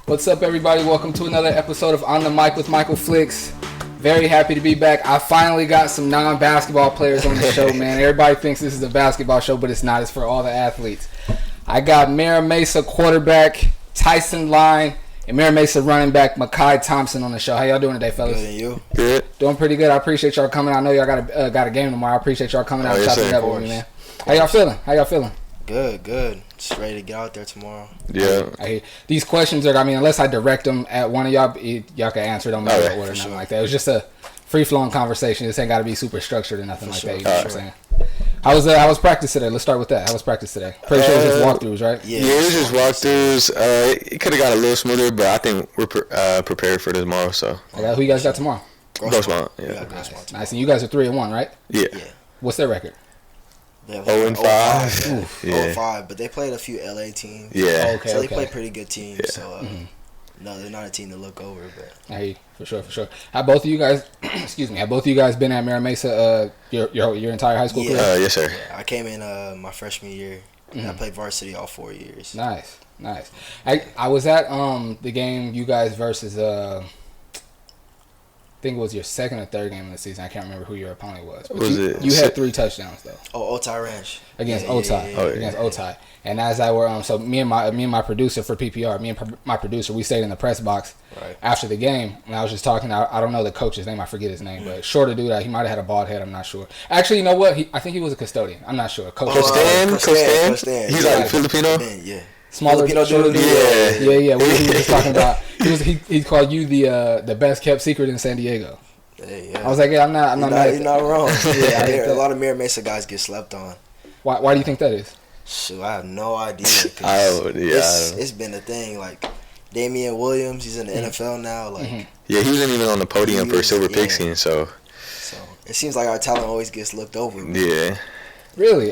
What's up, everybody? Welcome to another episode of On the Mic with Michael Flix. Very happy to be back. I finally got some non-basketball players on the show, man. Everybody thinks this is a basketball show, but it's not. It's for all the athletes. I got Mira Mesa, quarterback, Tyson line, and Mira Mesa running back, Makei Thompson on the show. How y'all doing today, fellas? Good, and you? Good. Doing pretty good. I appreciate y'all coming. I know y'all got a game tomorrow. I appreciate y'all coming out and chopping it up with me, man. How y'all feeling? Good. Just ready to get out there tomorrow. Yeah. These questions are, unless I direct them at one of y'all, y'all can answer them in order or nothing like that. It was just a free-flowing conversation. This ain't got to be super structured or nothing like that. You know what I'm saying? How was practice today? Let's start with that. How was practice today? Pretty sure it was just walkthroughs, right? Yeah, it was just walkthroughs. It could have got a little smoother, but I think we're prepared for tomorrow. So. Who you guys got tomorrow? Grossmont. Yeah. Nice. And you guys are 3-1, right? Yeah. What's their record? 0-5. 0-5, but they played a few LA teams. Yeah. So they played pretty good teams. Yeah. So no, they're not a team to look over. But hey, for sure. Have both of you guys? Have both of you guys been at Mira Mesa your entire high school career? Yes, sir. Yeah, I came in my freshman year. And I played varsity all 4 years. Nice. I was at the game you guys versus I think it was your second or third game of the season. I can't remember who your opponent was. But you had 3 touchdowns though. Oh, Otay Ranch against Otay. Against Otay. And as I were so me and my producer for PPR, my producer, we stayed in the press box after the game, and I was just talking. I don't know the coach's name. I forget his name, but shorter dude. He might have had a bald head. I'm not sure. Actually, you know what? I think he was a custodian. I'm not sure. Coach Stan. He's like Filipino. Yeah. Smaller Filipino dude. Yeah. What he was just talking about. He called you the best kept secret in San Diego. Hey, yeah. I was like, yeah, I'm not mad. You're not wrong. A lot of Mira Mesa guys get slept on. Why do you think that is? Shoot, I have no idea. It's been a thing. Like Damian Williams, he's in the NFL now. Like yeah, he wasn't even on the podium for Silver Pigskin. So it seems like our talent always gets looked over. Yeah. Really,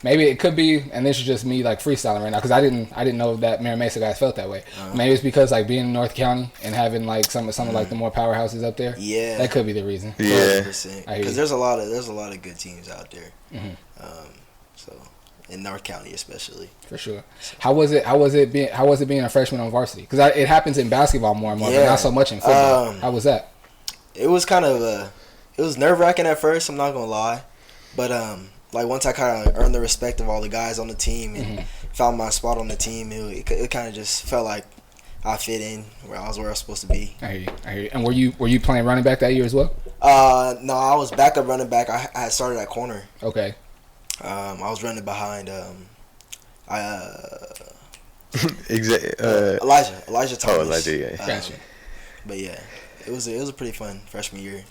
maybe it could be, and this is just me like freestyling right now because I didn't know that Mira Mesa guys felt that way. Maybe it's because like being in North County and having like some of like the more powerhouses up there. Yeah, that could be the reason. Yeah, because there's a lot of good teams out there. So in North County especially. For sure. How was it being a freshman on varsity? Because it happens in basketball more and more, but not so much in football. How was that? It was kind of it was nerve-wracking at first. I'm not gonna lie, but like once I kind of earned the respect of all the guys on the team and found my spot on the team, it kind of just felt like I fit in where I was supposed to be. I hear you. And were you playing running back that year as well? No, I was backup running back. I had started at corner. Okay. I was running behind Elijah Thomas. Oh, Elijah, yeah. Gotcha. But yeah, it was a pretty fun freshman year.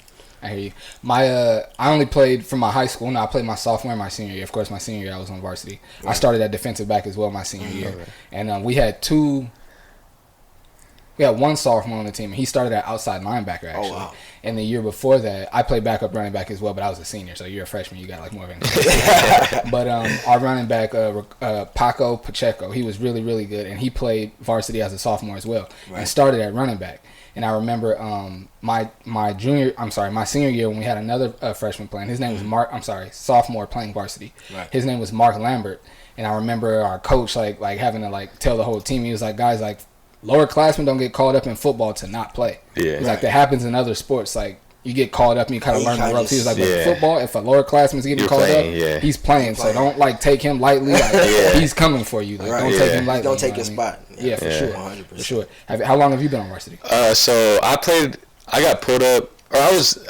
I hear you. I only played from my high school. No, I played my sophomore and my senior year. Of course, my senior year I was on varsity. Right. I started at defensive back as well my senior year. Right. And we had one sophomore on the team. He started at outside linebacker actually. Oh, wow. And the year before that, I played backup running back as well, but I was a senior. So you're a freshman, you got like more of an But our running back, Paco Pacheco, he was really, really good, and he played varsity as a sophomore as well, and started at running back. And I remember my senior year when we had another freshman playing. His name was sophomore playing varsity. Right. His name was Mark Lambert. And I remember our coach like having to like tell the whole team. He was like, guys, like lower classmen don't get called up in football to not play. Yeah. He's like that happens in other sports. Like you get called up and you kind of learn the ropes. He was like, but football, if a lower classman's getting called up, he's playing. So don't like take him lightly. Like, he's coming for you. Like don't take him lightly. Don't take his spot. Yeah, for sure. 100%. For sure. How long have you been on varsity? So I got pulled up, or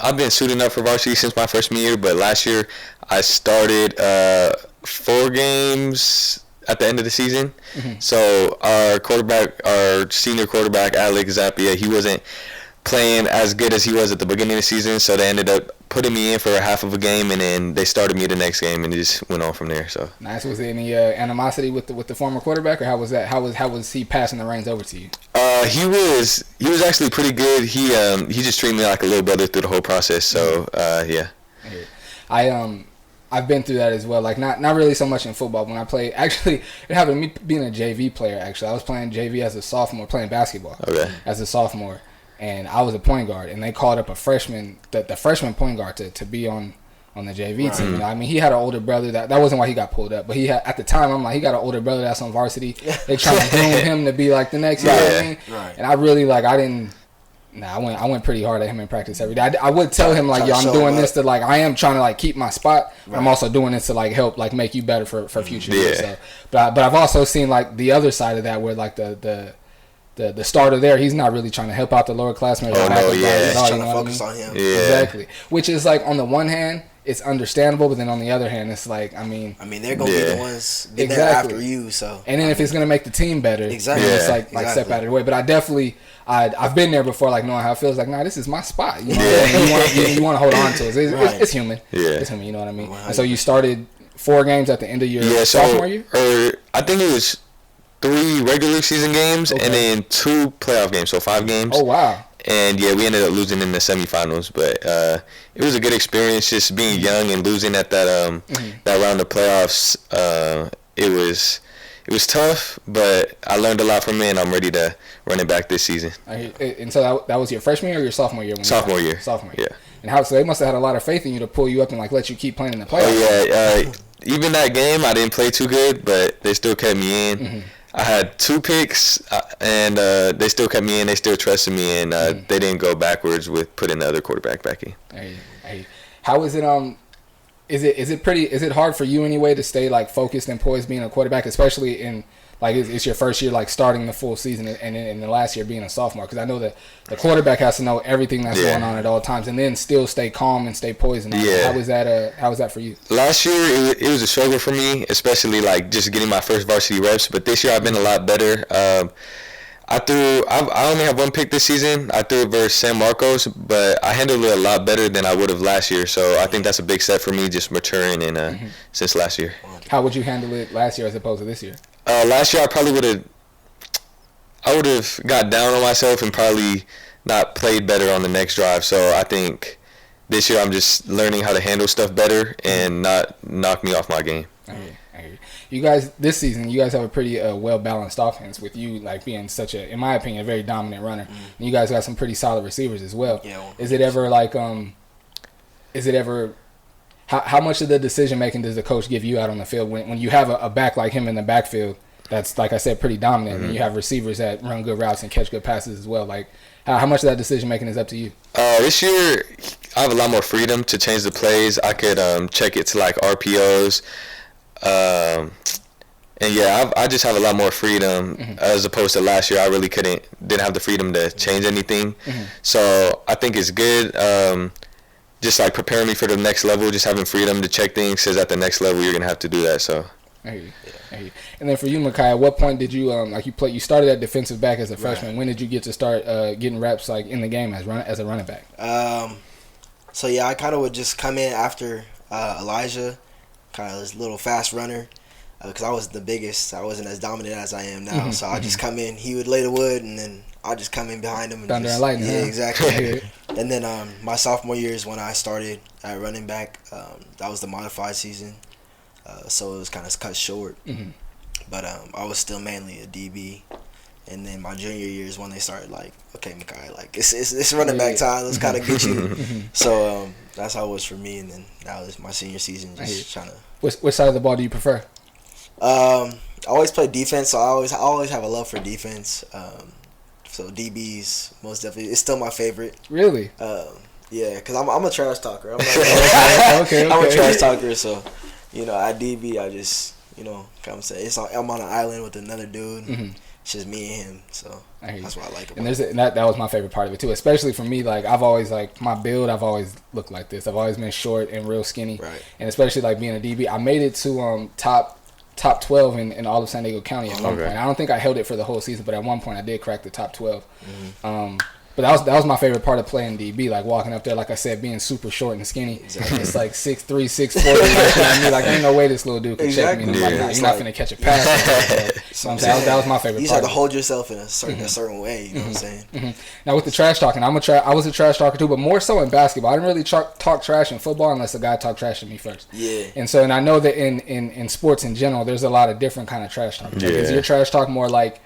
I've been suiting up for varsity since my freshman year, but last year I started 4 games at the end of the season. So our senior quarterback, Alex Zappia, he wasn't playing as good as he was at the beginning of the season, so they ended up putting me in for a half of a game, and then they started me the next game, and it just went on from there. So nice. Was there any animosity with the former quarterback, or how was that? How was he passing the reins over to you? He was actually pretty good. He just treated me like a little brother through the whole process. So yeah. I've been through that as well. Like not really so much in football. When I played, actually, it happened to me being a JV player. Actually, I was playing JV as a sophomore, playing basketball. Okay. As a sophomore, and I was a point guard, and they called up a freshman, the freshman point guard to be on on the JV team. You know, I mean, he had an older brother that wasn't why he got pulled up, but he had at the time. I'm like, he got an older brother that's on varsity. They trying to groom him to be like the next. You know what I mean? Right. And I really I didn't. Nah, I went pretty hard at him in practice every day. I would tell him like, yo, I'm doing this to like, I am trying to like keep my spot. But I'm also doing this to like help like make you better for future years. So, but I've also seen like the other side of that where like the starter there, he's not really trying to help out the lower classmen. He's trying to focus on him. Yeah. Exactly. Which is like on the one hand, it's understandable, but then on the other hand, it's like I mean they're gonna be the ones getting there after you. So and then if it's gonna make the team better, it's like step out of the way. But I definitely. I've been there before, like knowing how it feels. Like, nah, this is my spot. You know, you want to hold on to it. It's human. Yeah, it's human. You know what I mean? And so you started 4 games at the end of your sophomore year. I think it was 3 regular season games and then 2 playoff games, so 5 games. Oh wow! And we ended up losing in the semifinals, but it was a good experience just being young and losing at that that round of playoffs. It was tough, but I learned a lot from it, and I'm ready to run it back this season. And so that was your freshman year or your sophomore year? Sophomore year. Sophomore year. Yeah. And so they must have had a lot of faith in you to pull you up and like let you keep playing in the playoffs. Oh yeah. Even that game, I didn't play too good, but they still kept me in. I had 2 picks, and they still kept me in. They still trusted me, and they didn't go backwards with putting the other quarterback back in. How is it? Is it hard for you anyway to stay like focused and poised being a quarterback, especially in like it's your first year like starting the full season and in the last year being a sophomore? Because I know that the quarterback has to know everything that's going on at all times and then still stay calm and stay poised. How was that for you? Last year it was a struggle for me, especially like just getting my first varsity reps. But this year I've been a lot better. I only have 1 pick this season. I threw it versus San Marcos, but I handled it a lot better than I would have last year. So I think that's a big step for me, just maturing and since last year. How would you handle it last year as opposed to this year? Last year I would have got down on myself and probably not played better on the next drive. So I think this year I'm just learning how to handle stuff better and not knock me off my game. You guys, this season, you guys have a pretty well-balanced offense with you, like, being such a, in my opinion, a very dominant runner. And you guys got some pretty solid receivers as well. Yeah, is it ever, like, how much of the decision-making does the coach give you out on the field when you have a back like him in the backfield that's, like I said, pretty dominant, and you have receivers that run good routes and catch good passes as well? Like, how much of that decision-making is up to you? This year, I have a lot more freedom to change the plays. I could check it to, like, RPOs. And I just have a lot more freedom as opposed to last year. I really didn't have the freedom to change anything. So I think it's good. Just like preparing me for the next level, just having freedom to check things, because at the next level you're gonna have to do that. So. I hear you. And then for you, Makei, at what point did you you started at defensive back as a freshman? Right. When did you get to start getting reps like in the game as a running back? I kind of would just come in after Elijah, kind of this little fast runner, because I wasn't the biggest. I wasn't as dominant as I am now. So I just come in. He would lay the wood, and then I just come in behind him. And Thunder and lightning. Yeah, exactly. And then my sophomore year is when I started at running back. That was the modified season, so it was kind of cut short. But I was still mainly a DB. And then my junior year is when they started like, okay, Makei, like it's running back time. Let's kind of get you. So that's how it was for me. And then that was my senior season, just trying to. Which side of the ball do you prefer? I always play defense, so I always have a love for defense. So DBs, most definitely, it's still my favorite. Really? Yeah, because I'm a trash talker. I'm okay. I'm a trash talker, so at DB I just come say I'm on an island with another dude. It's just me and him, so that's what I like about it. And that was my favorite part of it too, especially for me. Like I've always my build. I've always looked like this. I've always been short and real skinny. Right. And especially like being a DB, I made it to top 12 in all of San Diego County at one point. I don't think I held it for the whole season, but at one point I did crack the top 12. But that was my favorite part of playing DB, like walking up there, like I said, being super short and skinny. Exactly. It's like 6'3", 6'4", like ain't no way this little dude can check me. You're not finna catch a pass. So I'm saying that was my favorite part. You just have to hold yourself in a certain way, you know what I'm saying? Now with the trash talking, I was a trash talker too, but more so in basketball. I didn't really talk trash in football unless a guy talked trash to me first. Yeah. And I know that in sports in general, there's a lot of different kind of trash talk. Like, is your trash talk more like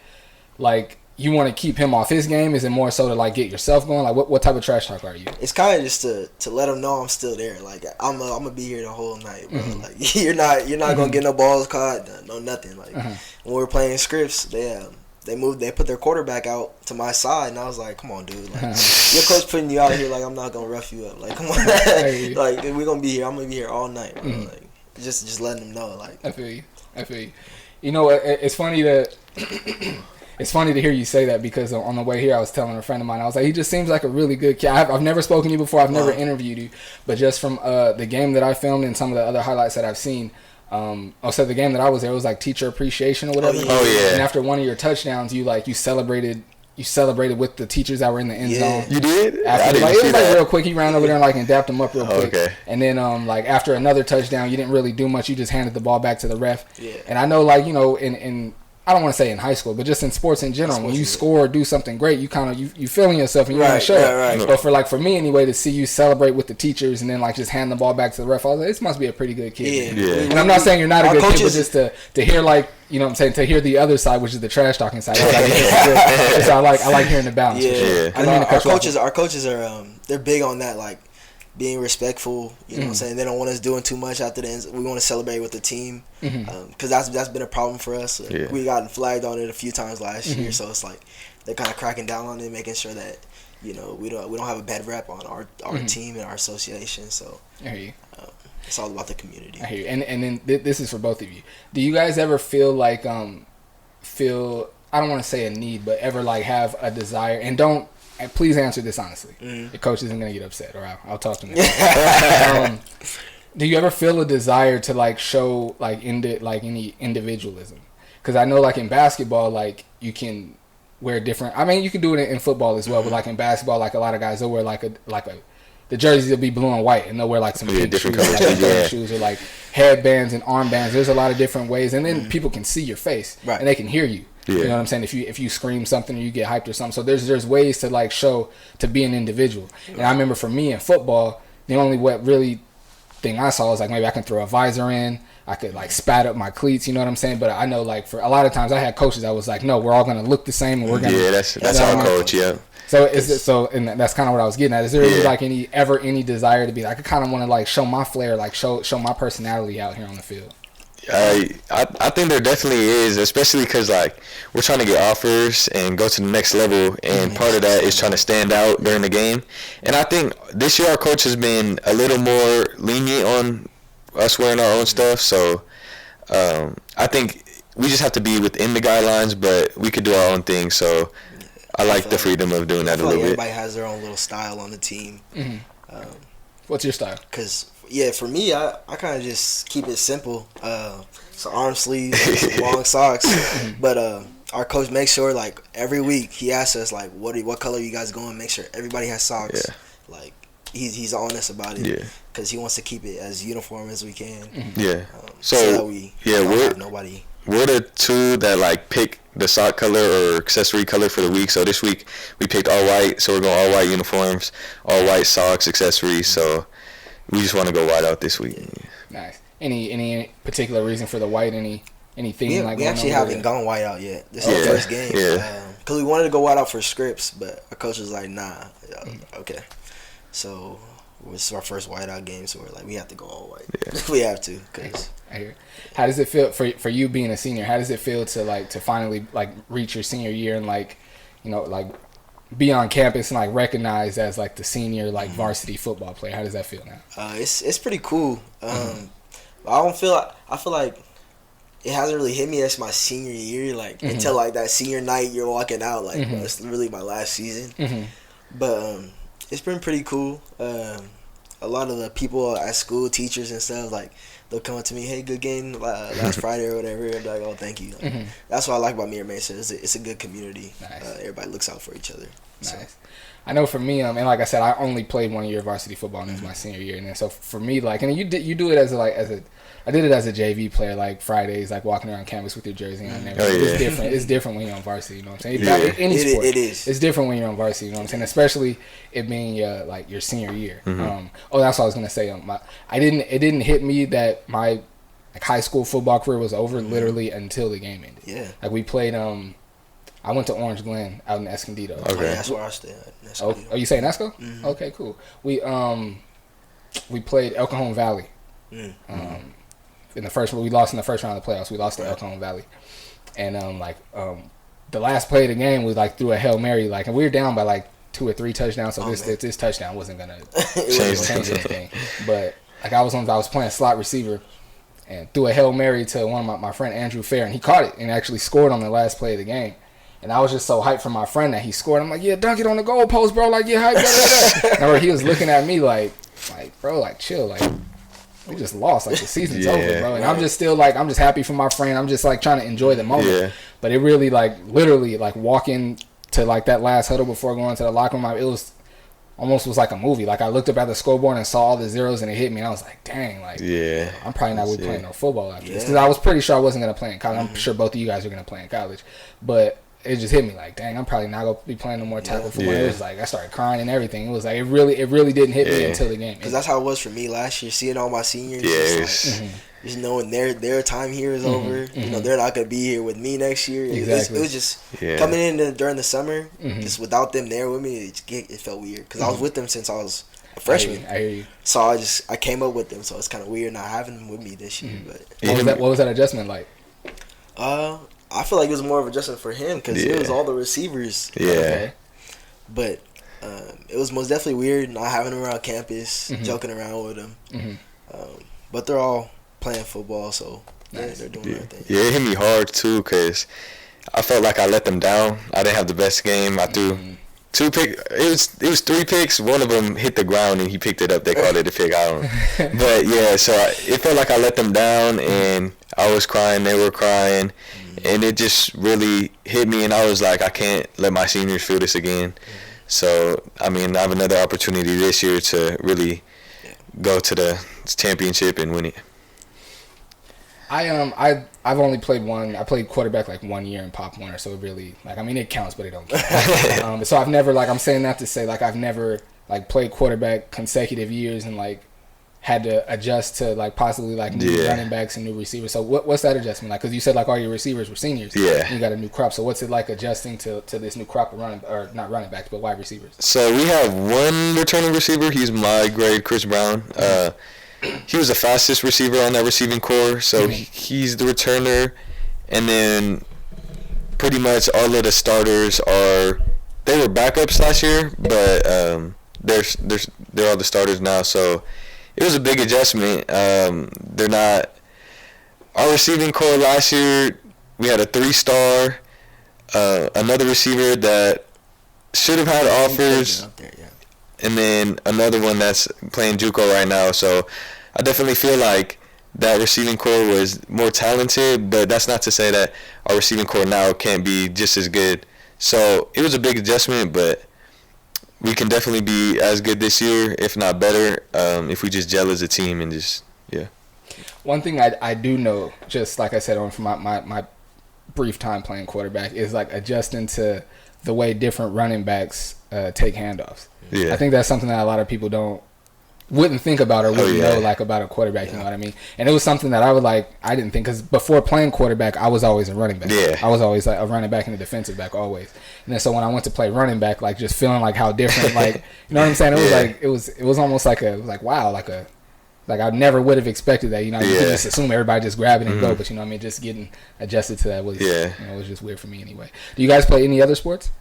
you want to keep him off his game? Is it more so to like get yourself going? Like what type of trash talk are you? It's kind of just to let him know I'm still there. Like I'm gonna be here the whole night, bro. Like you're not gonna get no balls caught, no nothing. Like when we were playing scripts, they put their quarterback out to my side, and I was like, come on, dude. Like your coach putting you out here, like I'm not gonna rough you up. Like come on, like we're gonna be here. I'm gonna be here all night, bro. Like just letting them know. Like I feel you. You know, it's funny that. It's funny to hear you say that because on the way here, I was telling a friend of mine, I was like, he just seems like a really good kid. I've never spoken to you before. I've never interviewed you. But just from the game that I filmed and some of the other highlights that I've seen, also the game that I was there was like teacher appreciation or whatever. Oh, yeah. And after one of your touchdowns, you celebrated with the teachers that were in the end zone. You did? After, it was like real quick. He ran over there and dapped them up real quick. Okay. And then after another touchdown, you didn't really do much. You just handed the ball back to the ref. Yeah. And I know in I don't want to say in high school, but just in sports in general, when you score or do something great, you kind of you feeling yourself and you want to show it. Right. But for me anyway, to see you celebrate with the teachers and then just hand the ball back to the ref, I was like, this must be a pretty good kid. Yeah. And I'm not saying you're not a good kid, but just to hear to hear the other side, which is the trash talking side. So I like hearing the balance. Yeah. I mean, our coaches are they're big on that, like being respectful, you know what I'm saying? They don't want us doing too much after the end. We want to celebrate with the team because that's been a problem for us. We got flagged on it a few times last year, so it's like they're kind of cracking down on it, making sure that we don't have a bad rep on our team and our association. So I hear you. It's all about the community. I hear you. And then this is for both of you. Do you guys ever feel like I don't want to say a need, but ever have a desire and please answer this honestly. The coach isn't gonna get upset, or I'll talk to him. Do you ever feel a desire to show any individualism? Because I know in basketball, you can wear different. I mean, you can do it in football as well, but in basketball, a lot of guys they'll wear the jerseys will be blue and white, and they'll wear some big different shoes, colors, shoes or headbands and armbands. There's a lot of different ways, and then people can see your face and they can hear you. Yeah. You know what I'm saying? If you scream something or you get hyped or something, so there's ways to show to be an individual. And I remember for me in football, the only thing I saw was maybe I can throw a visor in, I could spat up my cleats. You know what I'm saying? But I know for a lot of times I had coaches that was no, we're all gonna look the same and we're gonna that's our coach. Yeah. So and that's kind of what I was getting at. Is there any desire to be I kind of want to show my flair, show my personality out here on the field? I think there definitely is, especially because we're trying to get offers and go to the next level, and part of that is trying to stand out during the game. And I think this year our coach has been a little more lenient on us wearing our own stuff. So I think we just have to be within the guidelines, but we could do our own thing. So I like the freedom of doing that a little bit. Everybody has their own little style on the team. What's your style? Because for me, I kind of just keep it simple. So arm sleeves, long socks. But our coach makes sure every week he asks us what color you guys going. Make sure everybody has socks. Yeah. He's honest about it. Because he wants to keep it as uniform as we can. Yeah. So that we don't have nobody. We're the two that pick the sock color or accessory color for the week. So this week we picked all white. So we're going all white uniforms, all white socks, accessories. So we just want to go white out this week. Nice. Any particular reason for the white? Anything we actually haven't gone white out yet. This is the first game. Because we wanted to go white out for scripts, but our coach was like, nah. Okay. So this is our first white out game, so we're we have to go all white. Yeah. We have to. Cause I hear it. How does it feel for you being a senior? How does it feel to finally reach your senior year and be on campus and recognized as the senior varsity football player? How does that feel now? It's pretty cool. I feel like it hasn't really hit me as my senior year until that senior night you're walking out bro, it's really my last season. But it's been pretty cool. A lot of the people at school, teachers and stuff, they'll come up to me, hey, good game last Friday or whatever. I'm like, oh, thank you. That's what I like about Mira Mesa. It's a good community. Nice. Everybody looks out for each other. Nice. So. I know for me, and like I said, I only played 1 year of varsity football, and it was my senior year. And then so for me, and you do it as I did it as a JV player, Fridays, walking around campus with your jersey on. It's different. It's different when you're on varsity. You know what I'm saying? Any sport, it is. It's different when you're on varsity. You know what I'm saying? Especially it being your senior year. That's what I was gonna say. It didn't hit me that my high school football career was over literally until the game ended. Yeah. We played. I went to Orange Glen out in Escondido. Okay. Oh, yeah, that's where I stay at. Oh, you say Esco? Mm-hmm. Okay, cool. We played El Cajon Valley. Mm-hmm. In the first, we lost in the first round of the playoffs. We lost to El Cajon Valley, and the last play of the game was like through a Hail Mary, like, and we were down by like 2 or 3 touchdowns. So this touchdown wasn't gonna change anything. But like I was playing slot receiver, and threw a Hail Mary to one of my friend Andrew Fair, and he caught it and actually scored on the last play of the game. And I was just so hyped for my friend that he scored. I'm like, yeah, dunk it on the goal post, bro. Like, yeah, hype. And he was looking at me like, bro, like, chill, like, we just lost, like the season's over, bro. And I'm just still like, I'm just happy for my friend. I'm just like trying to enjoy the moment. Yeah. But it really like literally like walking to like that last huddle before going to the locker room, it was almost was like a movie. Like I looked up at the scoreboard and saw all the zeros and it hit me and I was like, dang, like I'm probably not really playing no football after this. Because I was pretty sure I wasn't gonna play in college. I'm sure both of you guys are gonna play in college. But it just hit me like, dang, I'm probably not gonna be playing no more tackle football. It was like I started crying and everything. It was like it really didn't hit me until the game. Because that's how it was for me last year. Seeing all my seniors, just knowing their time here is over. You know, they're not gonna be here with me next year. Exactly. It was just coming in during the summer, just without them there with me. It felt weird because I was with them since I was a freshman. I hear you. So I came up with them. So it's kind of weird not having them with me this year. But what was that adjustment like? I feel like it was more of an adjustment for him because it was all the receivers. Yeah. But it was most definitely weird not having them around campus, joking around with them. But they're all playing football, so they're doing their thing. Yeah, it hit me hard too because I felt like I let them down. I didn't have the best game. I threw 2 picks. It was 3 picks. One of them hit the ground and he picked it up. They called it a pick. I don't know. But yeah, so it felt like I let them down and I was crying. They were crying. And it just really hit me, and I was like, I can't let my seniors feel this again. So, I mean, I have another opportunity this year to really go to the championship and win it. I've only played one. I played quarterback like 1 year in Pop Warner, so it really like I mean it counts, but it don't count. So I've never like I'm saying that to say like I've never like played quarterback consecutive years and like had to adjust to like possibly like new running backs and new receivers. So what's that adjustment like? Because you said like all your receivers were seniors. Yeah. And you got a new crop. So what's it like adjusting to this new crop of not running backs but wide receivers? So we have one returning receiver. He's my grade, Chris Brown. He was the fastest receiver on that receiving core. So he's the returner, and then pretty much all of the starters they were backups last year, but they're all the starters now. So it was a big adjustment. They're not our receiving core last year. We had a 3-star, another receiver that should have had offers, and then another one that's playing JUCO right now. So I definitely feel like that receiving core was more talented, but that's not to say that our receiving core now can't be just as good. So it was a big adjustment, but we can definitely be as good this year, if not better, if we just gel as a team and just, One thing I do know, just like I said from my brief time playing quarterback, is like adjusting to the way different running backs take handoffs. Yeah. I think that's something that a lot of people wouldn't think about or wouldn't know like about a quarterback, you know what I mean? And it was something that I didn't think, because before playing quarterback, I was always a running back. Yeah. I was always like a running back and a defensive back always. And then so when I went to play running back, like just feeling like how different, like, you know what I'm saying? It was like, it was almost like wow, like I never would have expected that, you know, you could just assume everybody just grab it and go, but you know what I mean? Just getting adjusted to that was, was just weird for me anyway. Do you guys play any other sports?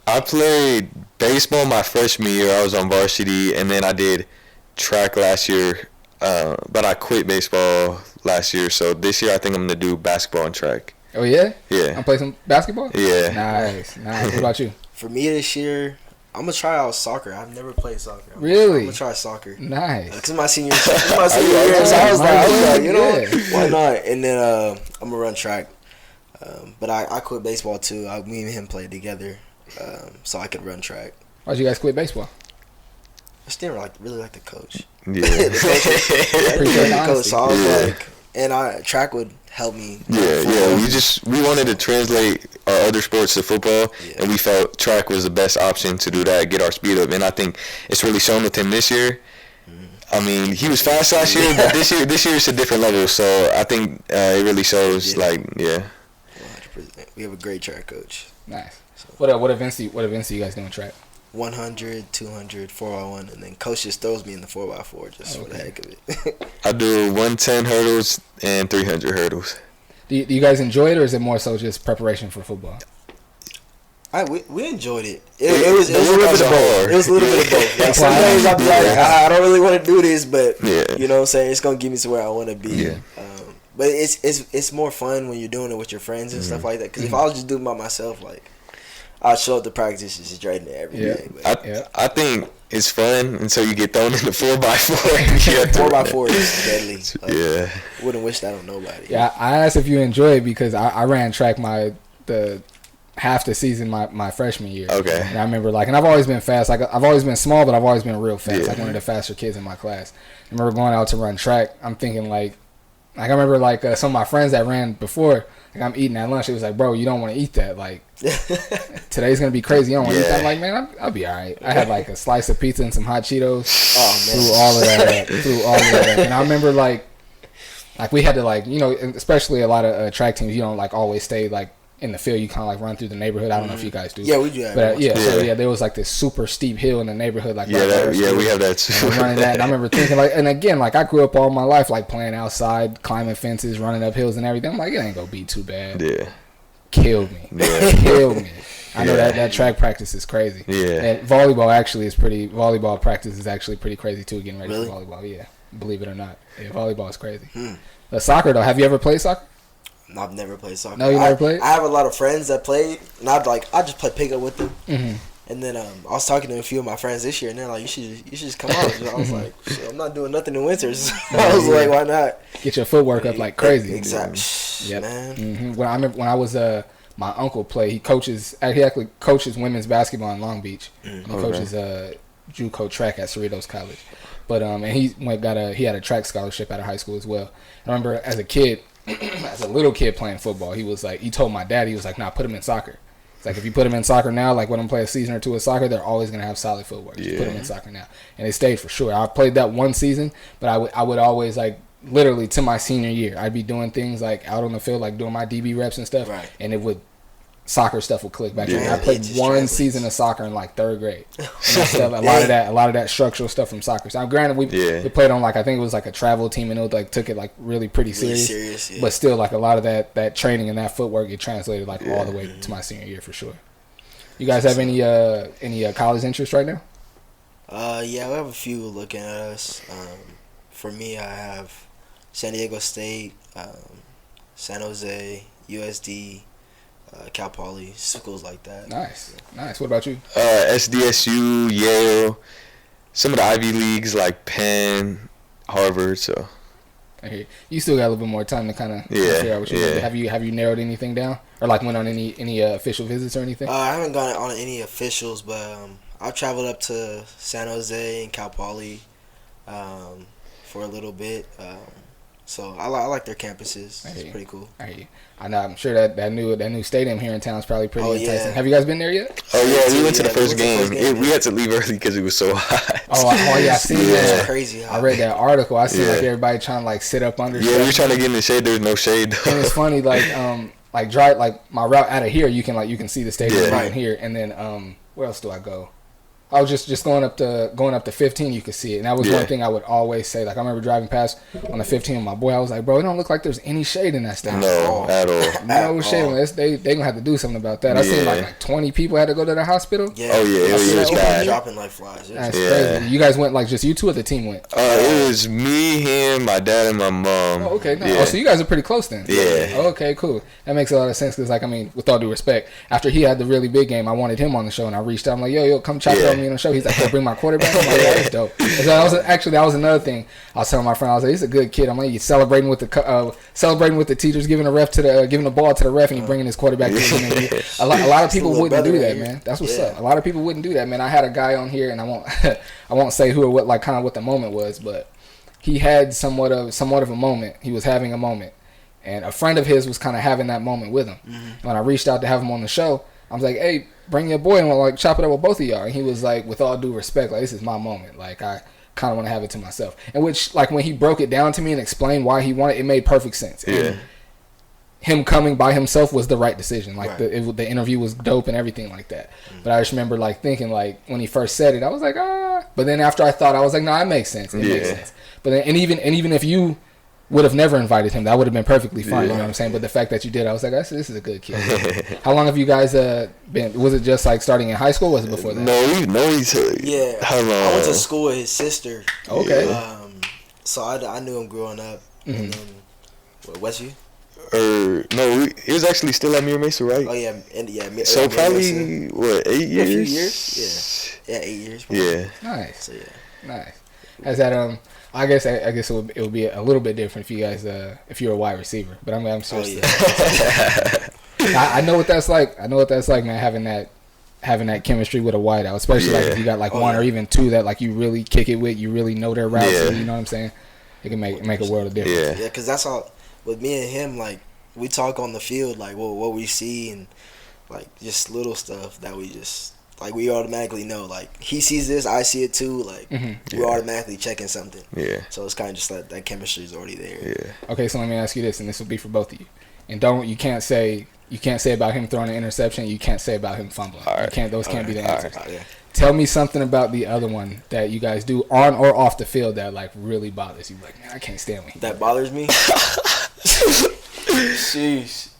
I played baseball my freshman year. I was on varsity, and then I did track last year, but I quit baseball last year. So this year I think I'm going to do basketball and track. Oh, yeah? Yeah. I'm playing some basketball? Yeah. Nice. What about you? For me this year, I'm going to try out soccer. I've never played soccer. Really? I'm going to try soccer. Nice. Because my senior year, so I was like, you know, why not? And then I'm going to run track. But I quit baseball too. Me and him played together. So I could run track. Why'd you guys quit baseball? I still really like the coach. Yeah. the coach. So I was like, and track would help me. Yeah. We wanted to translate our other sports to football, and we felt track was the best option to do that, get our speed up. And I think it's really shown with him this year. I mean, he was fast last year, but this year it's a different level. So I think it really shows. 100%. We have a great track coach. Nice. So, what events do you guys do in track? 100, 200, 4x1, and then coach just throws me in the 4x4 just for the heck of it. I do 110 hurdles and 300 hurdles. Do you guys enjoy it, or is it more so just preparation for football? We enjoyed it. It was a little bit of both. It was a little bit of both. Like some days I'll be like, I don't really want to do this, but you know what I'm saying, it's gonna get me to where I want to be. Yeah. But it's more fun when you're doing it with your friends and stuff like that. Because if I was just doing it by myself, like I'd show up to practice just dreading it every day. But I think it's fun until you get thrown in the 4x4. 4x4 is deadly. Like, yeah. Wouldn't wish that on nobody. Yeah, I asked if you enjoy it because I ran track the half the season my freshman year. Okay. And I remember and I've always been fast. Like I've always been small, but I've always been real fast. Like one of the faster kids in my class. I remember going out to run track. I'm thinking I remember some of my friends that ran before. Like I'm eating at lunch. It was like, bro, you don't want to eat that. Like today's gonna be crazy. You don't want to eat that. I'm like, man, I'll be all right. I had a slice of pizza and some hot Cheetos. Oh man. Threw all of that up. And I remember we had to especially a lot of track teams. You don't always stay in the field. You kind of run through the neighborhood. I don't know if you guys do. Yeah, we do that. But there was this super steep hill in the neighborhood. We have that too. Running that, and I remember thinking and again, I grew up all my life playing outside, climbing fences, running up hills and everything. I'm like, it ain't gonna be too bad. Yeah. Killed me. Yeah. Killed me. I know that track practice is crazy. Yeah. And volleyball practice is actually pretty crazy too. Getting ready for volleyball. Yeah. Believe it or not. Yeah, volleyball is crazy. Soccer though, have you ever played soccer? No, I've never played soccer. No, you never played? I have a lot of friends that played, and I just play pickup with them. Mm-hmm. And then I was talking to a few of my friends this year, and they're like, "You should just come out." I was like, "Shit, I'm not doing nothing in winters." I was like, "Why not?" Get your footwork up like crazy. Exactly. Yep. Man. Mm-hmm. When I was my uncle played. He actually coaches women's basketball in Long Beach. And he coaches JUCO track at Cerritos College. But and he had a track scholarship out of high school as well. I remember as a kid. As a little kid playing football, he told my dad, he was like, nah, put him in soccer. It's like, if you put him in soccer now, let them play a season or two of soccer, they're always going to have solid footwork. Just put them in soccer now. And they stayed for sure. I played that one season, but I would always, literally to my senior year, I'd be doing things out on the field, doing my DB reps and stuff, and soccer stuff would click back in. I played one season of soccer in third grade. A lot of that structural stuff from soccer. So granted, we played on I think it was a travel team, and it took it really pretty serious. But still, a lot of that training and that footwork, it translated all the way to my senior year for sure. You guys have any college interest right now? Yeah, we have a few looking at us. For me, I have San Diego State, San Jose, USD. Cal Poly, schools like that. Nice. What about you? SDSU, Yale, some of the Ivy Leagues like Penn, Harvard. So I hear you. You still got a little bit more time to kind of figure out what you want. Have you narrowed anything down, or went on any official visits or anything? I haven't gone on any officials, but I've traveled up to San Jose and Cal Poly for a little bit. So I like their campuses. It's pretty cool. I hear you. I know. I'm sure that new stadium here in town is probably pretty enticing. Have you guys been there yet? Oh yeah, we went to the first game. We had to leave early because it was so hot. Oh yeah, I seen that. It's crazy hot. I read that article. I seen everybody trying to sit up under. Yeah, we were trying to get in the shade. There's no shade. And it's funny, my route out of here, you can see the stadium right here, and then where else do I go? I was just going up to 15, you could see it. And that was one thing I would always say. I remember driving past on the 15 with my boy. I was like, bro, it don't look like there's any shade in that stadium. No, at all. No shade. They going to have to do something about that. I seen 20 people had to go to the hospital. Yeah. Oh, yeah. It was bad. Dropping like flies. That's crazy. You guys went just you two, or the team went? It was me, him, my dad, and my mom. Oh, okay. Nice. Oh, so you guys are pretty close then. Yeah. Oh, okay, cool. That makes a lot of sense because, with all due respect, after he had the really big game, I wanted him on the show, and I reached out. I'm like, yo, come chop it up with me on the show. He's like, bring my quarterback. I'm like, that's dope. So that was another thing. I was telling my friend, I was like, he's a good kid. I'm like, he's celebrating with the teachers, giving the ball to the ref, and he bringing his quarterback to the team. A lot of people wouldn't do that, man. That's what's up. A lot of people wouldn't do that, man. I had a guy on here, and I won't say who or what, what the moment was, but he had somewhat of a moment. He was having a moment, and a friend of his was kind of having that moment with him. Mm-hmm. When I reached out to have him on the show, I was like, hey, bring your boy and we'll chop it up with both of y'all. And he was like, with all due respect, this is my moment. I kind of want to have it to myself. And which, when he broke it down to me and explained why he wanted it, made perfect sense. Yeah. him coming by himself was the right decision. Like Right. the interview was dope and everything like that. But I just remember like thinking like when he first said it, I was like But then after I thought, I was like, no, it makes sense. It makes sense. But then, and even if you would have never invited him, that would have been perfectly fine. You know what I'm saying? But the fact that you did, I was like, this is a good kid. How long have you guys been? Was it just like starting in high school? Or was it before that? No, we know each other. Yeah, How long? I went to school with his sister. Okay. So I knew him growing up. And then, Westview? No, he was actually still at Mira Mesa, right? Oh yeah, So Mira probably Mesa. what, 8 years? A few years. Yeah, 8 years. Probably. Yeah. Nice. So yeah. Nice. Has that I guess it would be a little bit different if you guys if you're a wide receiver, but I'm sure. Oh yeah. I know what that's like. Man, having that chemistry with a wideout, especially like if you got like one or even two that like you really kick it with, you really know their routes. Yeah. You know what I'm saying? It can make a world of difference. Yeah, because that's all. With me and him, like we talk on the field, like what we see and like just little stuff that we just like we automatically know. Like he sees this, I see it too. Like we're automatically checking something. Yeah. So it's kind of just like that chemistry is already there. Yeah. Okay, so let me ask you this, and this will be for both of you. And you can't say about him throwing an interception. You can't say about him fumbling. Right. Those can't be the answers. Yeah. Tell me something about the other one that you guys do on or off the field that like really bothers you. Like, man, I can't stand when That bothers me. Sheesh.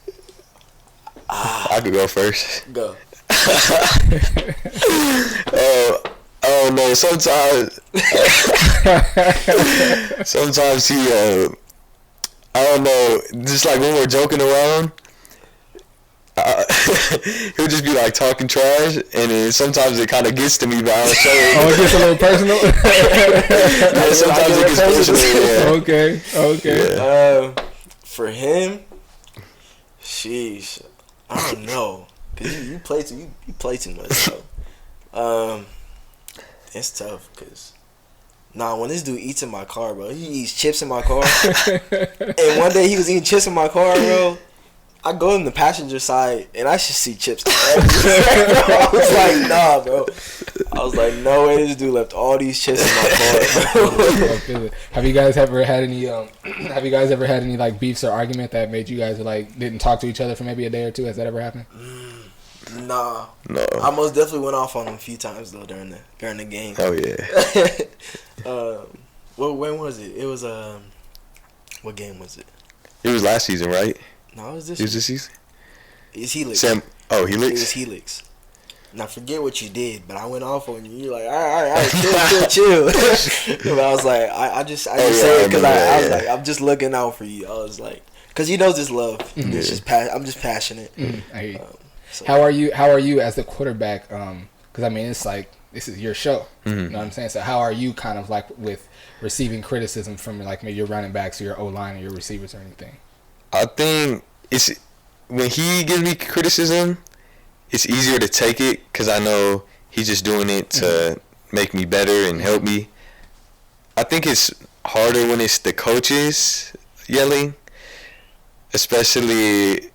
I could go first. Go. Oh no! Sometimes he, I don't know. Just like when we're joking around, he'll just be like talking trash, and then sometimes it kind of gets to me, but I don't show it. Oh, it gets a little personal. Yeah, sometimes it gets personal. Yeah. Okay. Yeah. For him, sheesh, I don't know, cause you play too much. So. It's tough, cause when this dude eats in my car, bro, he eats chips in my car. And one day he was eating chips in my car, bro. I go in the passenger side and I should see chips everywhere. I was like, nah, bro. I was like, no way, this dude left all these chips in my car, bro. Have you guys ever had any like beefs or argument that made you guys like didn't talk to each other for maybe a day or two? Has that ever happened? Nah. No. I most definitely went off on him a few times though during the game. Oh yeah. When was it? It was what game was it? It was last season, right? No, it was this. It was this season. It's Helix. Helix. It was Helix. Now forget what you did, but I went off on you. You're like, all right, chill. But I was like, I just said it because I was like, I'm just looking out for you. I was like, because he knows this love. It's just I'm just passionate. I hear you. So. How are you as the quarterback? Because I mean, it's like this is your show. You know what I'm saying? So how are you kind of like with receiving criticism from like maybe your running backs or your O-line or your receivers or anything? I think it's when he gives me criticism, it's easier to take it because I know he's just doing it to make me better and help me. I think it's harder when it's the coaches yelling, especially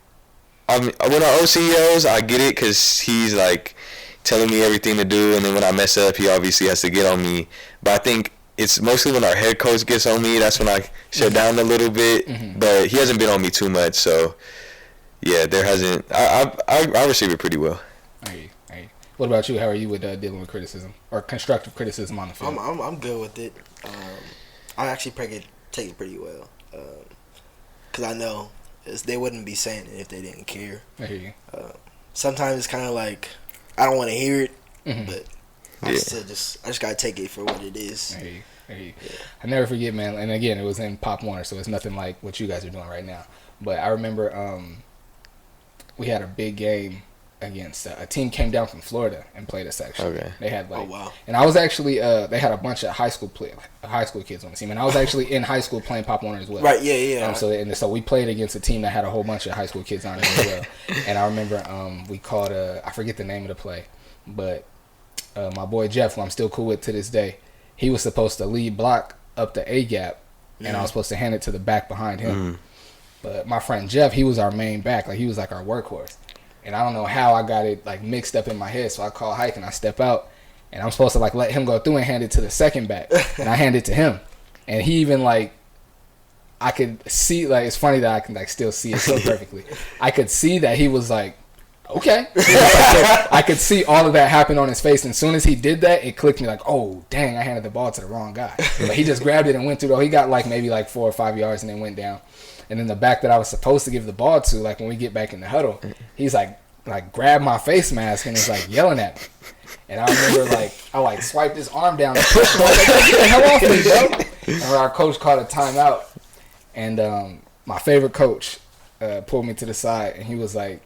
when our OC yells, I get it because he's like telling me everything to do, and then when I mess up, he obviously has to get on me. But I think it's mostly when our head coach gets on me, that's when I shut down a little bit. But he hasn't been on me too much, so yeah, there hasn't. I receive it pretty well. I hear you. What about you? How are you with dealing with criticism or constructive criticism on the field? I'm good with it. I actually take it pretty well because I know they wouldn't be saying it if they didn't care. I hear you. Sometimes it's kind of like I don't want to hear it, but I just gotta take it for what it is. I hear you. Yeah. I never forget, man. And again, it was in Pop Warner, so it's nothing like what you guys are doing right now. But I remember we had a big game against a team came down from Florida and played us actually. Okay. They had like, oh wow. And I was actually they had a bunch of high school kids on the team, and I was actually in high school playing Pop Warner as well. Right. Yeah. So we played against a team that had a whole bunch of high school kids on it as well. And I remember we called I forget the name of the play, but my boy Jeff, who I'm still cool with to this day, he was supposed to lead block up the A gap, and I was supposed to hand it to the back behind him. But my friend Jeff, he was our main back, like he was like our workhorse. And I don't know how I got it like mixed up in my head. So I call hike and I step out, and I'm supposed to like let him go through and hand it to the second back, and I hand it to him, and he even like I could see, like, it's funny that I can, like, still see it so perfectly. I could see that he was like, okay. I could see all of that happen on his face. And as soon as he did that, it clicked me like, oh, dang, I handed the ball to the wrong guy. But he just grabbed it and went through. He got like maybe like 4 or 5 yards and then went down. And then the back that I was supposed to give the ball to, like when we get back in the huddle, he's like grabbed my face mask and is like yelling at me. And I remember like I like swiped his arm down and pushed him. I was like, get the hell off me, bro. And our coach called a timeout. And my favorite coach pulled me to the side and he was like,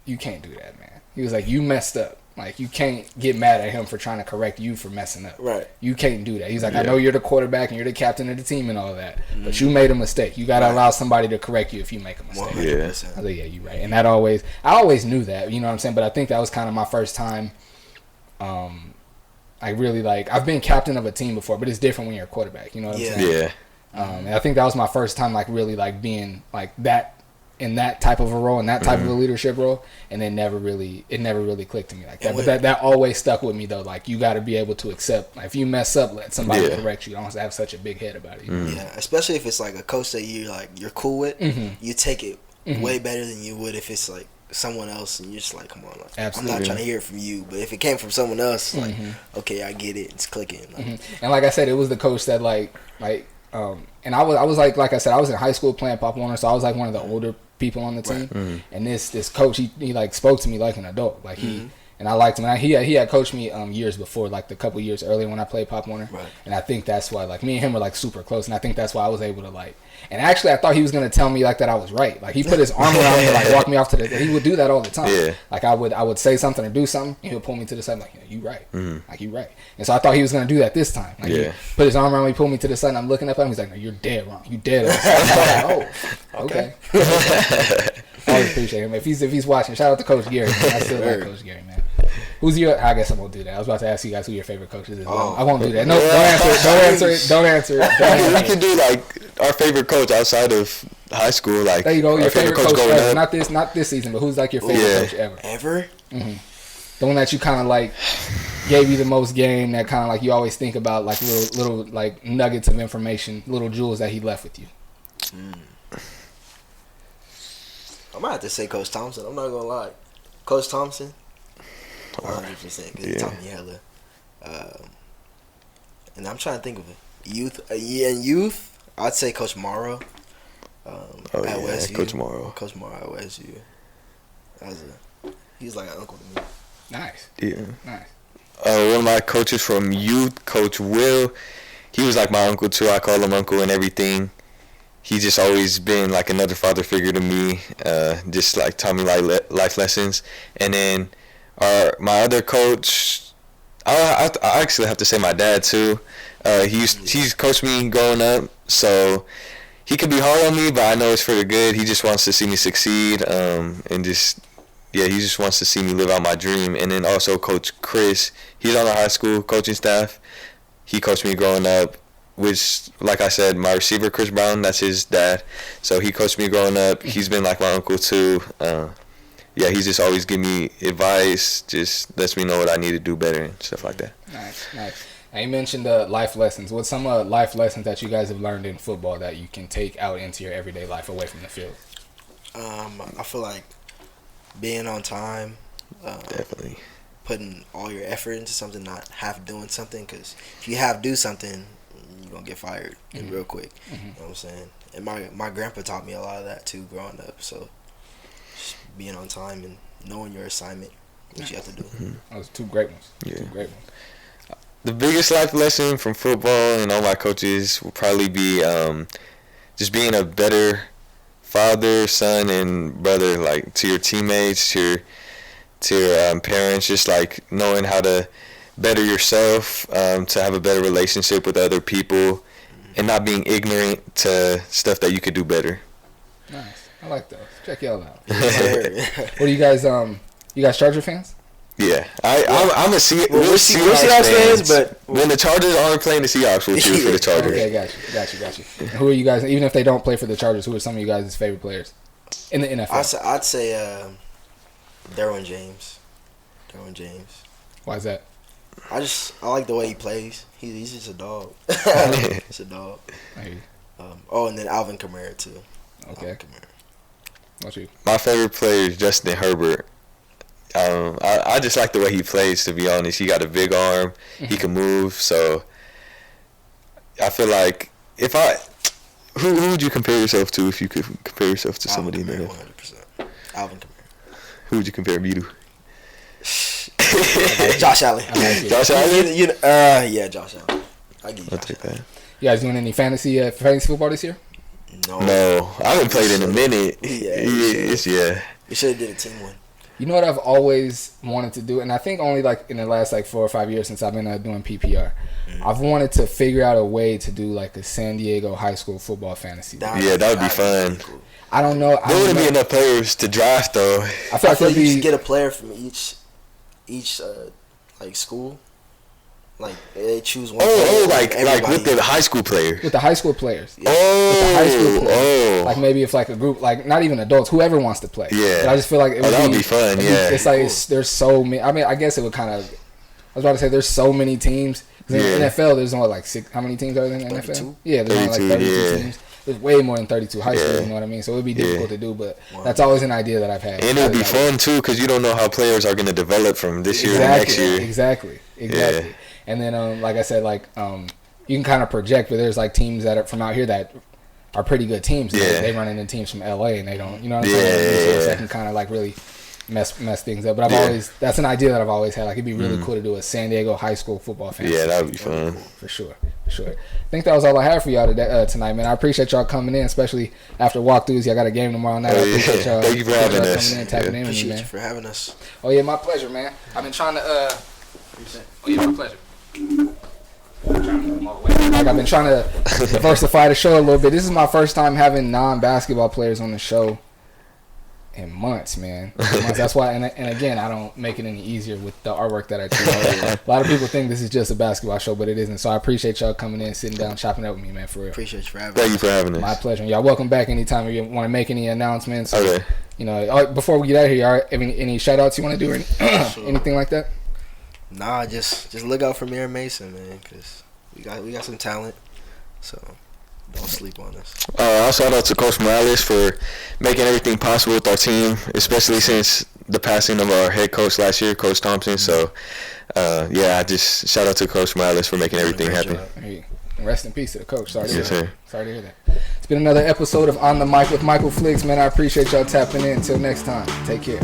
you can't do that, man. He was like, you messed up. Like, you can't get mad at him for trying to correct you for messing up. Right. You can't do that. He's like, I know you're the quarterback and you're the captain of the team and all that, but you made a mistake. You got to allow somebody to correct you if you make a mistake. 100%. I was like, yeah, you're right. And I always knew that, you know what I'm saying? But I think that was kind of my first time, I really, like, I've been captain of a team before, but it's different when you're a quarterback, you know what I'm saying? Yeah. And I think that was my first time, like, really, like, being, like, that, in that type of a role, in that type of a leadership role, and it never really clicked to me like that. But that always stuck with me though. Like, you got to be able to accept, like, if you mess up, let somebody correct you. You don't have to have such a big head about it. Yeah, especially if it's like a coach that you're cool with. You take it way better than you would if it's like someone else, and you're just like, come on, like, Absolutely. I'm not trying to hear it from you. But if it came from someone else, like, okay, I get it. It's clicking. Like, And like I said, it was the coach that and I was like I said, I was in high school playing Pop Warner, so I was like one of the older people on the team. And this coach, he like spoke to me like an adult, like and I liked him. And he had coached me years before, like the couple years earlier when I played Pop Warner. And I think that's why, like, me and him were like super close, and I think that's why I was able to, like, and actually I thought he was gonna tell me like that I was right. Like, he put his arm around me and like walk me off to the. He would do that all the time. Like, I would say something or do something, and he would pull me to the side like, yeah, you right, like, you right. And so I thought he was gonna do that this time. Like, he put his arm around me, pull me to the side, and I'm looking up at him. He's like, no, you're dead wrong. You dead. I was like, oh, okay. I always appreciate him. If he's watching, shout out to Coach Gary. Man. I still like Coach Gary, man. Who's your? I guess I won't do that. I was about to ask you guys who your favorite coaches is. I won't do that. No, don't answer it. We can do like our favorite coach outside of high school. Like, there you go. Your favorite coach going ever. up. Not this season, but who's like your favorite coach ever? Ever? The one that you kind of like gave you the most game. That kind of like you always think about, like little like nuggets of information, little jewels that he left with you. I might have to say Coach Thompson. I'm not gonna lie, Coach Thompson. 100%. Because he taught me hella. And I'm trying to think of it. Youth, I'd say Coach Morrow. At Westview. Coach Morrow. Coach Morrow at Westview. He was like an uncle to me. Nice. Yeah. Nice. One of my coaches from youth, Coach Will, he was like my uncle too. I call him uncle and everything. He just always been like another father figure to me. Just like taught me like life lessons. And then my other coach, I actually have to say my dad too. He's coached me growing up, so he could be hard on me, but I know it's for the good. He just wants to see me succeed, and just he just wants to see me live out my dream. And then also Coach Chris, he's on the high school coaching staff. He coached me growing up, which, like I said, my receiver Chris Brown, that's his dad. So he coached me growing up. He's been like my uncle too. He's just always give me advice, just lets me know what I need to do better and stuff like that. Nice. Now, you mentioned life lessons. What's some life lessons that you guys have learned in football that you can take out into your everyday life away from the field? I feel like being on time. Definitely. Putting all your effort into something, not half doing something. Because if you half do something, you're going to get fired real quick. You know what I'm saying? And my grandpa taught me a lot of that too growing up. So just being on time and knowing your assignment, what you have to do. Those two great ones. Yeah. Two great ones. The biggest life lesson from football and all my coaches will probably be just being a better father, son, and brother, like to your teammates, to your parents, just like knowing how to better yourself, to have a better relationship with other people, and not being ignorant to stuff that you could do better. Nice. I like those. Check y'all out. What do you guys? You guys Charger fans? Yeah, I'm a we're Seahawks fans, but when the Chargers aren't playing the Seahawks, we'll cheer for the Chargers. Okay, got you. And who are you guys? Even if they don't play for the Chargers, who are some of you guys' favorite players in the NFL? I'd say Derwin James. Why is that? I like the way he plays. He's just a dog. He's a dog. And then Alvin Kamara too. Okay. What's you? My favorite player is Justin Herbert. I just like the way he plays, to be honest. He got a big arm. He can move. So I feel like who would you compare yourself to if you could compare yourself to somebody in the NFL? 100%. Alvin Kamara. Who would you compare me to? Josh Allen. Josh Allen? Yeah, Josh Allen. I'll take that. You guys doing any fantasy football this year? No. I haven't played in a minute. Yeah. We should have did a team one. You know what I've always wanted to do, and I think only like in the last like 4 or 5 years since I've been doing PPR, I've wanted to figure out a way to do like a San Diego high school football fantasy. That would be fun. Cool. I don't know. There wouldn't be enough players to draft though. I feel like you should get a player from each like school. Like they choose one. Like with the high school players. With the high school players. Yeah. With the high school players. Like maybe if like a group, like not even adults, whoever wants to play. Yeah. But I just feel like that would be fun. It's like there's so many. I mean, I guess it would kind of. I was about to say there's so many teams. In the NFL, there's only like 6. How many teams are there in the 32? NFL? Yeah, there's only like 32 teams. There's way more than 32 high schools, you know what I mean? So it would be difficult to do, but that's always an idea that I've had. And it would be fun, too, because you don't know how players are going to develop from this year to next year. Exactly. Yeah. And then, like I said, like you can kind of project, but there's like teams that are from out here that are pretty good teams. Yeah. They run into teams from LA, and they don't, you know what I'm saying? So that can kind of like really mess things up. But that's an idea that I've always had. Like it'd be really cool to do a San Diego high school football fantasy. Yeah, that would be fun. For sure. I think that was all I had for y'all tonight, man. I appreciate y'all coming in, especially after walkthroughs. Y'all got a game tomorrow night. I appreciate y'all. Thank you for having us. Coming in, tapping in with me, man. Appreciate you for having us. Oh yeah, my pleasure, man. I've been trying to. Oh yeah, my pleasure. Like I've been trying to diversify the show a little bit. This is my first time having non-basketball players on the show in months, man. That's why, and again, I don't make it any easier with the artwork that I do. A lot of people think this is just a basketball show, but it isn't. So I appreciate y'all coming in, sitting down, chopping up with me, man, for real. Appreciate you for having us. Thank you for having us. My pleasure. Y'all welcome back anytime if you want to make any announcements. Okay. You know, before we get out of here, y'all have any shout-outs you want to do or anything like that? Nah, just look out for Mira Mesa, man, because we got some talent, so don't sleep on us. I'll shout out to Coach Morales for making everything possible with our team, especially since the passing of our head coach last year, Coach Thompson. So, I just shout out to Coach Morales for making everything happen. Hey, rest in peace to the coach. Sorry to hear sir. Sorry to hear that. It's been another episode of On the Mic with Michael Flix, man. I appreciate y'all tapping in. Until next time, take care.